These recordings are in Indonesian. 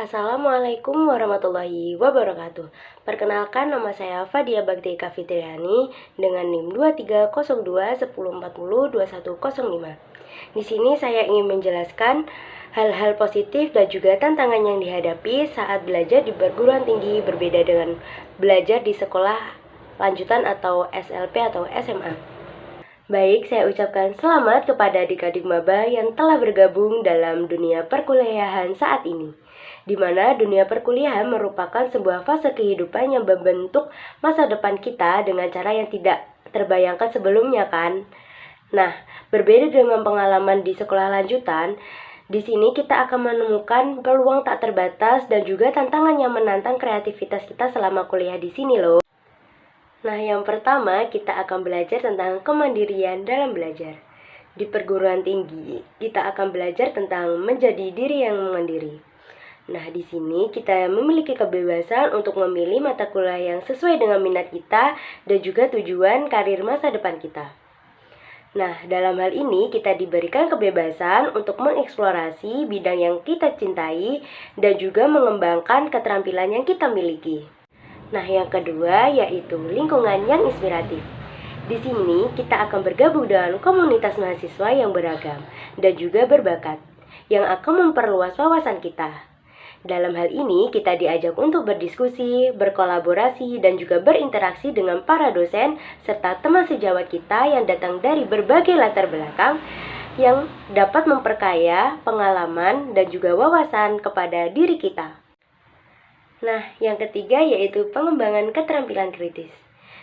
Assalamualaikum warahmatullahi wabarakatuh. Perkenalkan, nama saya Fadia Bakti Kafitriani dengan NIM 230210402105. Di sini saya ingin menjelaskan hal-hal positif dan juga tantangan yang dihadapi saat belajar di perguruan tinggi berbeda dengan belajar di sekolah lanjutan atau SLP atau SMA. Baik, saya ucapkan selamat kepada adik-adik maba yang telah bergabung dalam dunia perkuliahan saat ini, di mana dunia perkuliahan merupakan sebuah fase kehidupan yang membentuk masa depan kita dengan cara yang tidak terbayangkan sebelumnya kan. Nah, berbeda dengan pengalaman di sekolah lanjutan, di sini kita akan menemukan peluang tak terbatas dan juga tantangan yang menantang kreativitas kita selama kuliah di sini loh. Nah, yang pertama kita akan belajar tentang kemandirian dalam belajar. Di perguruan tinggi, kita akan belajar tentang menjadi diri yang mandiri. Nah, di sini kita memiliki kebebasan untuk memilih mata kuliah yang sesuai dengan minat kita dan juga tujuan karir masa depan kita. Nah, dalam hal ini kita diberikan kebebasan untuk mengeksplorasi bidang yang kita cintai dan juga mengembangkan keterampilan yang kita miliki. Nah, yang kedua yaitu lingkungan yang inspiratif. Di sini kita akan bergabung dengan komunitas mahasiswa yang beragam dan juga berbakat, yang akan memperluas wawasan kita. Dalam hal ini kita diajak untuk berdiskusi, berkolaborasi, dan juga berinteraksi dengan para dosen serta teman sejawat kita yang datang dari berbagai latar belakang yang dapat memperkaya pengalaman dan juga wawasan kepada diri kita. Nah, yang ketiga yaitu pengembangan keterampilan kritis.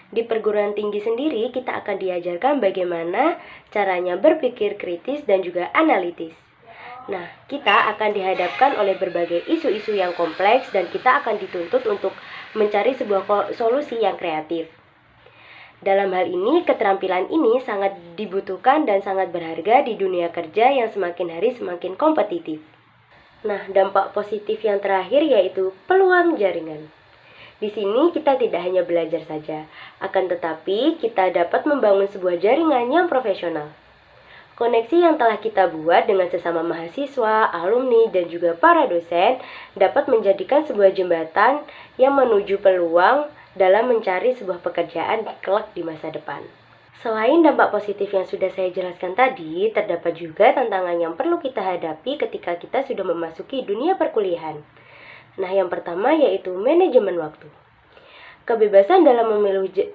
Di perguruan tinggi sendiri kita akan diajarkan bagaimana caranya berpikir kritis dan juga analitis. Nah, kita akan dihadapkan oleh berbagai isu-isu yang kompleks dan kita akan dituntut untuk mencari sebuah solusi yang kreatif. Dalam hal ini, keterampilan ini sangat dibutuhkan dan sangat berharga di dunia kerja yang semakin hari semakin kompetitif. Nah, dampak positif yang terakhir yaitu peluang jaringan. Di sini kita tidak hanya belajar saja, akan tetapi kita dapat membangun sebuah jaringan yang profesional. Koneksi yang telah kita buat dengan sesama mahasiswa, alumni, dan juga para dosen dapat menjadikan sebuah jembatan yang menuju peluang dalam mencari sebuah pekerjaan kelak di masa depan. Selain dampak positif yang sudah saya jelaskan tadi, terdapat juga tantangan yang perlu kita hadapi ketika kita sudah memasuki dunia perkuliahan. Nah, yang pertama yaitu manajemen waktu. Kebebasan dalam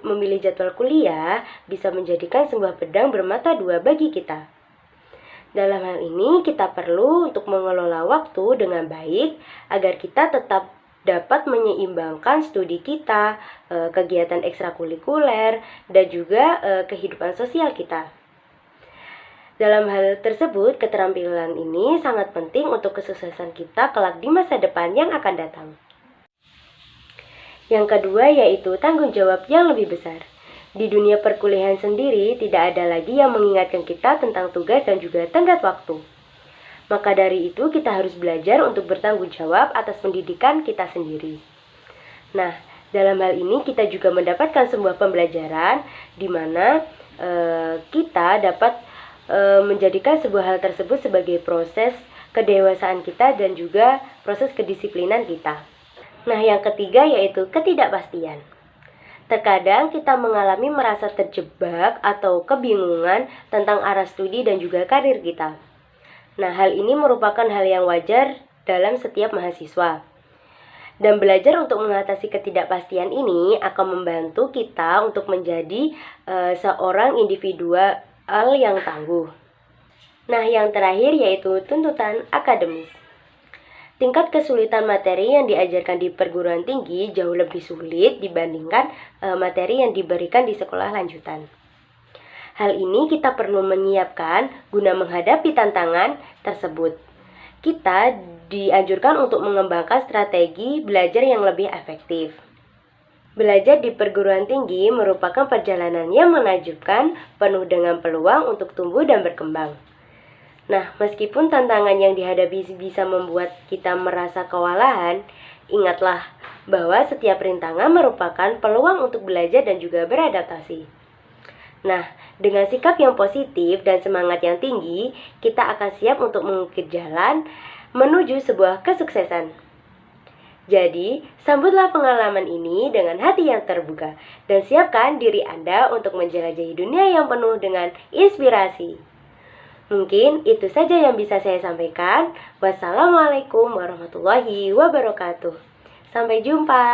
memilih jadwal kuliah bisa menjadikan sebuah pedang bermata dua bagi kita. Dalam hal ini, kita perlu untuk mengelola waktu dengan baik agar kita tetap dapat menyeimbangkan studi kita, kegiatan ekstrakurikuler, dan juga kehidupan sosial kita. Dalam hal tersebut, keterampilan ini sangat penting untuk kesuksesan kita kelak di masa depan yang akan datang. Yang kedua yaitu tanggung jawab yang lebih besar. Di dunia perkuliahan sendiri, tidak ada lagi yang mengingatkan kita tentang tugas dan juga tenggat waktu. Maka dari itu kita harus belajar untuk bertanggung jawab atas pendidikan kita sendiri. Nah, dalam hal ini kita juga mendapatkan sebuah pembelajaran di mana kita dapat menjadikan sebuah hal tersebut sebagai proses kedewasaan kita dan juga proses kedisiplinan kita. Nah, yang ketiga yaitu ketidakpastian. Terkadang kita mengalami merasa terjebak atau kebingungan tentang arah studi dan juga karir kita. Nah, hal ini merupakan hal yang wajar dalam setiap mahasiswa. Dan belajar untuk mengatasi ketidakpastian ini akan membantu kita untuk menjadi seorang individual yang tangguh. Nah, yang terakhir yaitu tuntutan akademis. Tingkat kesulitan materi yang diajarkan di perguruan tinggi jauh lebih sulit dibandingkan materi yang diberikan di sekolah lanjutan. Hal ini kita perlu menyiapkan guna menghadapi tantangan tersebut. Kita dianjurkan untuk mengembangkan strategi belajar yang lebih efektif. Belajar di perguruan tinggi merupakan perjalanan yang menakjubkan, penuh dengan peluang untuk tumbuh dan berkembang. Nah, meskipun tantangan yang dihadapi bisa membuat kita merasa kewalahan, ingatlah bahwa setiap rintangan merupakan peluang untuk belajar dan juga beradaptasi. Nah, dengan sikap yang positif dan semangat yang tinggi, kita akan siap untuk mengukir jalan menuju sebuah kesuksesan. Jadi, sambutlah pengalaman ini dengan hati yang terbuka dan siapkan diri Anda untuk menjelajahi dunia yang penuh dengan inspirasi. Mungkin itu saja yang bisa saya sampaikan. Wassalamualaikum warahmatullahi wabarakatuh. Sampai jumpa.